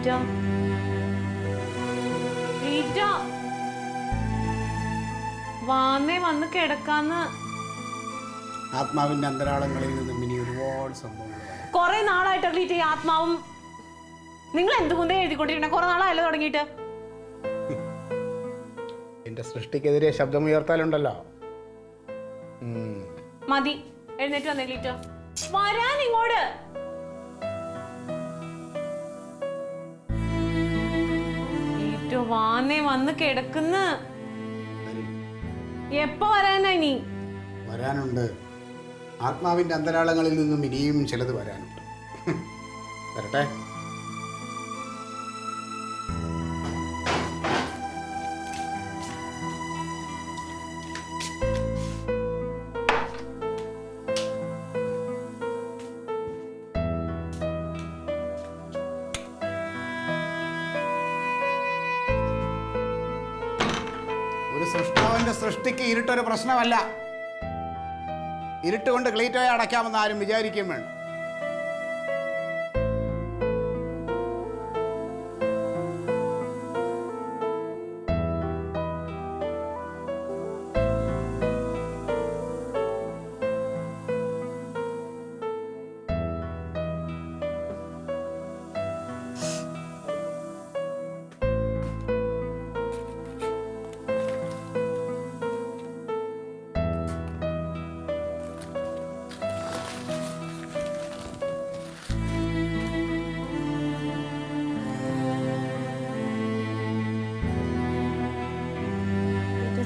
ക്ലീറ്റോ ക്ലീറ്റോ വാന്നേ വന്ന് കിടക്കാന്ന്. ആത്മാവിന്റെ അന്തരാളങ്ങളിൽ നിന്നും ഇനി ഒരുപാട് സംഭവങ്ങൾ. കുറെ നാളായിട്ട് ക്ലീറ്റോ ഈ ആത്മാവും നിങ്ങൾ എന്തുകൊണ്ടേ എഴുതിക്കൊണ്ടിരിക്കണേ? കുറെ നാളായല്ലോ തുടങ്ങിയിട്ട്. എന്റെ സൃഷ്ടിക്കെതിരെ ശബ്ദമുയർത്താലുണ്ടല്ലോ. മതി, എഴുന്നേറ്റ് വന്നേ ക്ലീറ്റോ. വരാൻ ഇങ്ങോട്ട്. ക്ലീറ്റോ വാന്നേ വന്ന് കിടക്കുന്ന. എപ്പോ വരാനാ ഇനി? വരാനുണ്ട്. ആത്മാവിന്റെ അന്തരാളങ്ങളിൽ നിന്നും ഇനിയും ചിലത് വരാനുണ്ട്. വരട്ടെ. ഒരു സൃഷ്ടാവിന്റെ സൃഷ്ടിക്ക് ഇരുട്ടൊരു പ്രശ്നമല്ല. ഇരുട്ട് കൊണ്ട് ക്ലീറ്റോയെ അടയ്ക്കാമെന്ന് ആരും വിചാരിക്കുകയും വേണം.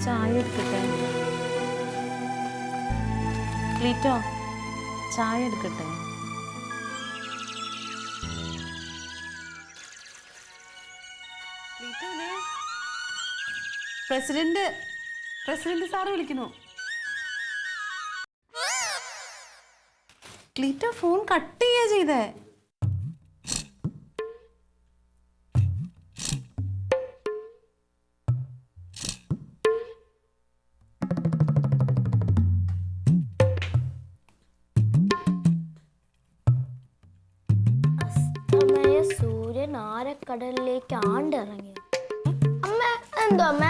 ചായ എടുക്കട്ടെ ക്ലീറ്റോ? ചായ എടുക്കട്ടെ? പ്രസിഡന്റ് സാറ് വിളിക്കുന്നു. ക്ലീറ്റോ ഫോൺ കട്ട് ചെയ്യാ ചെയ്തേ. സൂര്യൻ ആരക്കടലിലേക്ക് ആണ്ടിറങ്ങി. അമ്മ എന്തോ അമ്മ?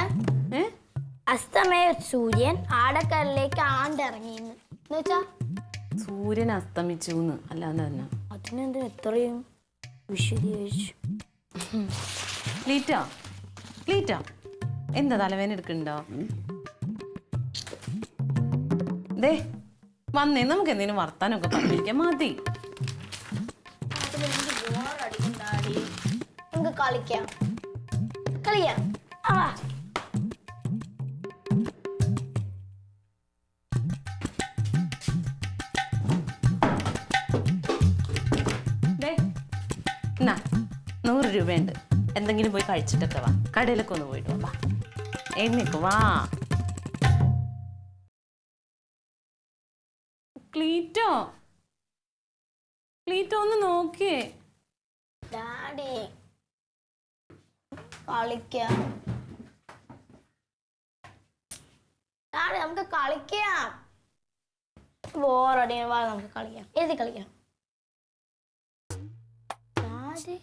അസ്തമയ സൂര്യൻ ആടക്കടലിലേക്ക് ആണ്ടിറങ്ങിന്ന് എന്നുവെച്ചാ സൂര്യൻ അസ്തമിച്ചു അല്ലാതെ തന്നെ. അതിനെന്തിന് എത്രയും വിശദീകരിച്ചു. ക്ലീറ്റോ ക്ലീറ്റോ എന്താ തലവേന എടുക്കണ്ടോ? ദേ വന്നേ, നമുക്ക് എന്തെങ്കിലും വർത്താനൊക്കെ പറഞ്ഞിരിക്കാം. മതി. നമുക്ക് കളിക്കാം കളിക്കാം. ആ എന്നാ 100 രൂപയുണ്ട്. എന്തെങ്കിലും പോയി കഴിച്ചിട്ടൊക്കെ വാ. കടയിലൊക്കെ ഒന്ന് പോയിട്ട് വാ. എഴുന്നേക്ക് വാ. ക്ലീറ്റോ ക്ലീറ്റോ ഒന്ന് നോക്കിയേ. ഡാഡി കളിക്കാം. ഡാഡി നമുക്ക് കളിക്കാം. ബോറടി. വാ നമുക്ക് കളിക്കാം. എഴുതി കളിക്കാം. ഡാഡി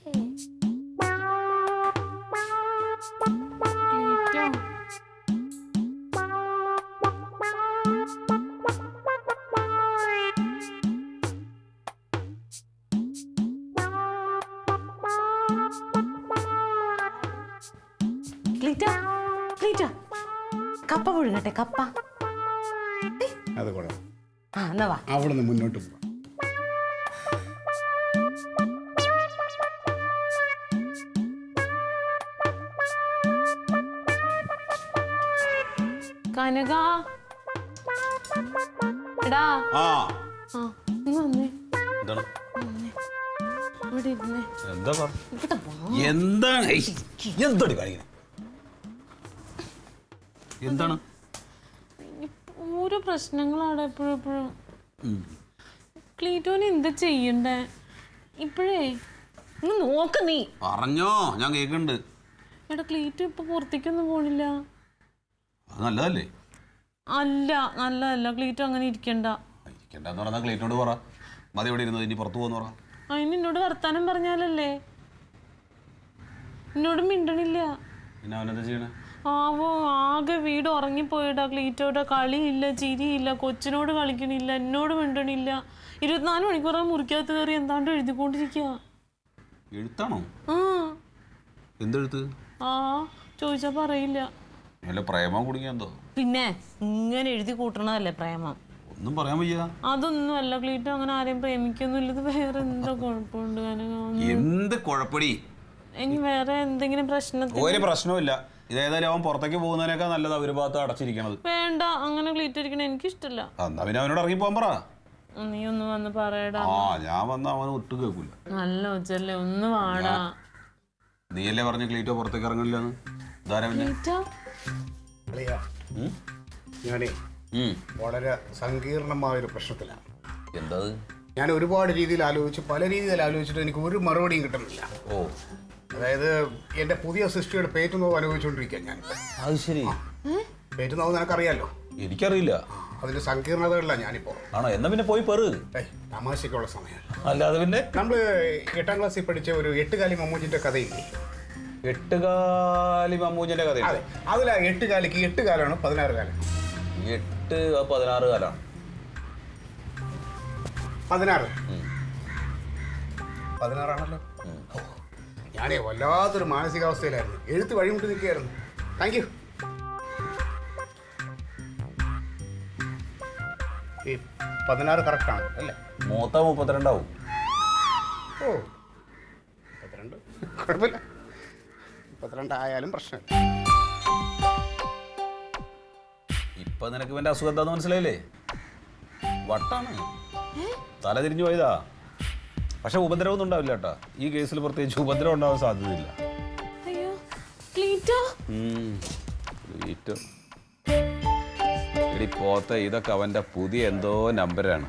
ക്ലീറ്റോ ക്ലീറ്റോ കപ്പ പുഴുങ്ങട്ടെ? കപ്പ അത് കൊള്ളാം. എന്നാ വാ. അവിടുന്ന് മുന്നോട്ട് പോവാം. കനക എടാ. വന്നേ. ഇവിടെ ഇരുന്നേ. എന്താണ് ഓരോ പ്രശ്നങ്ങളാണ് എപ്പോഴും. ക്ലീറ്റോന് എന്താ ചെയ്യണ്ടേ ഇപ്പോഴേ? നോക്ക് നീ. പറഞ്ഞോ, ഞാൻ കേൾക്കുന്നുണ്ട്. എടാ ക്ലീറ്റോ ഇപ്പൊ പുറത്തേക്കൊന്നും പോണില്ല. അത് നല്ലതല്ലേ? അല്ല, നല്ലതല്ല. ക്ലീറ്റോ അങ്ങനെ ഇരിക്കണ്ട. ഇരിക്കണ്ടെന്ന് പറഞ്ഞാൽ ക്ലീറ്റോട് പറ. മതി ഇവിടെ ഇരുന്നത്, ഇനി പുറത്തു പോകുന്ന പറ. അതിന് എന്നോട് വർത്താനം പറഞ്ഞാലല്ലേ. എന്നോട് മിണ്ടണില്ല. പിന്നെ അവനെന്താ ചെയ്യണേ? ആവോ ആകെ വീട് ഉറങ്ങിപ്പോയിട്ടാ. ക്ലീറ്റോടെ കളിയില്ല, ചിരിയില്ല, കൊച്ചിനോട് കളിക്കണില്ല, എന്നോട് മിണ്ടണില്ല. 24 മണിക്കൂറാ മുറിക്കകത്ത് കയറി എന്താണ്ട് എഴുതിക്കൊണ്ടിരിക്കുക. എഴുത്താണോ? ആ എന്തെഴുത്ത്? ആ ചോദിച്ചാ പറയില്ല. വല്ല പ്രേമം കുടുങ്ങിയെന്തോ? പിന്നെ ഇങ്ങനെ എഴുതി കൂട്ടണതല്ലേ പ്രേമം? ഒന്നും പറയാൻ വയ്യ. അതൊന്നും അല്ല ക്ലീറ്റോ, അങ്ങനെ ആരെയും പ്രേമിക്കൊന്നുമില്ല. ഇത് വേറെ എന്താ കുഴപ്പമുണ്ട്? എന്ത് കുഴപ്പടി? ഇനി വേറെ എന്തെങ്കിലും പ്രശ്നത്തിൽ? ഒരു പ്രശ്നവുമില്ല. ഇതേതായാലും അവൻ പുറത്തേക്ക് പോകുന്നതിനേക്കാൾ നല്ലതാ ഒരു ഭാഗത്ത് അടച്ചിരിക്കണത്. വേണ്ട, അങ്ങനെ ക്ലീറ്റോ ഇരിക്കണ എനിക്കിഷ്ടല്ല. എന്നാ പിന്നെ അവനോട് ഇറങ്ങി പോകാൻ പറ. നീ ഒന്ന് വന്ന് പറയടാ. ആ ഞാൻ വന്ന അവന് ഒട്ടും കേൾക്കൂല. നല്ല ഒച്ചല്ലേ, ഒന്ന് വാടാ. നീയല്ലേ പറഞ്ഞ ക്ലീറ്റോ പുറത്തേക്ക് ഇറങ്ങില്ലെന്ന്? ഇതാരാ പിന്നെ? ക്ലീറ്റോ അളിയാ, ഞാനേ വളരെ സങ്കീർണമായൊരു പ്രശ്നത്തിലാണ്. എന്താ? ഞാൻ ഒരുപാട് രീതിയിൽ ആലോചിച്ചു, പല രീതിയിൽ ആലോചിച്ചിട്ട് എനിക്ക് ഒരു മറുപടിയും കിട്ടുന്നില്ല. ഓ, അതായത് എൻ്റെ പുതിയ സൃഷ്ടിയുടെ പേറ്റ് നോവ് അനുഭവിച്ചുകൊണ്ടിരിക്കുക ഞാൻ. അത് ശരി. പേറ്റ് നോവ് നിനക്കറിയാലോ? എനിക്കറിയില്ല. അതിൻ്റെ സങ്കീർണതകളിലാണ് ഞാനിപ്പോൾ. ആണോ? എന്നാ പിന്നെ പോയി പെറ്. തമാശയ്ക്കുള്ള സമയമല്ല. അല്ലാതെ പിന്നെ നമ്മൾ 8ാം ക്ലാസ്സിൽ പഠിച്ച ഒരു 8 മമ്മൂജിൻ്റെ കഥയില്ലേ? 8 മമ്മൂഞ്ഞിന്റെ കഥ. അതെ, അതിൽ 8 കാലിക്ക് 8 കാലമാണ് 16 കാലം. 8 16 കാലാണ്. 16 ഞാനേ വല്ലാത്തൊരു മാനസികാവസ്ഥയിലായിരുന്നു. എഴുത്ത് വഴിമുട്ടി നിൽക്കുകയായിരുന്നു. Thank you. ഈ 16 കറക്റ്റാണ് അല്ലേ? മൂത്ത 32 ആവും. ഓ 32 കുഴപ്പമില്ല. 32 ആയാലും പ്രശ്നമില്ല. ഇപ്പൊ നിനക്ക് ഇവന്റെ അസുഖം എന്താന്ന് മനസ്സിലായില്ലേ? വട്ടാണ്, തല തിരിഞ്ഞു പോയതാ. പക്ഷെ ഉപദ്രവമൊന്നും ഉണ്ടാവില്ല കേട്ടാ. ഈ കേസിൽ പ്രത്യേകിച്ച് ഉപദ്രവം ഉണ്ടാവാൻ സാധ്യതയില്ല. അയ്യോ ക്ലീറ്റോ. എടി പോത്തെ, ഇതൊക്കെ അവന്റെ പുതിയ എന്തോ നമ്പരാണ്.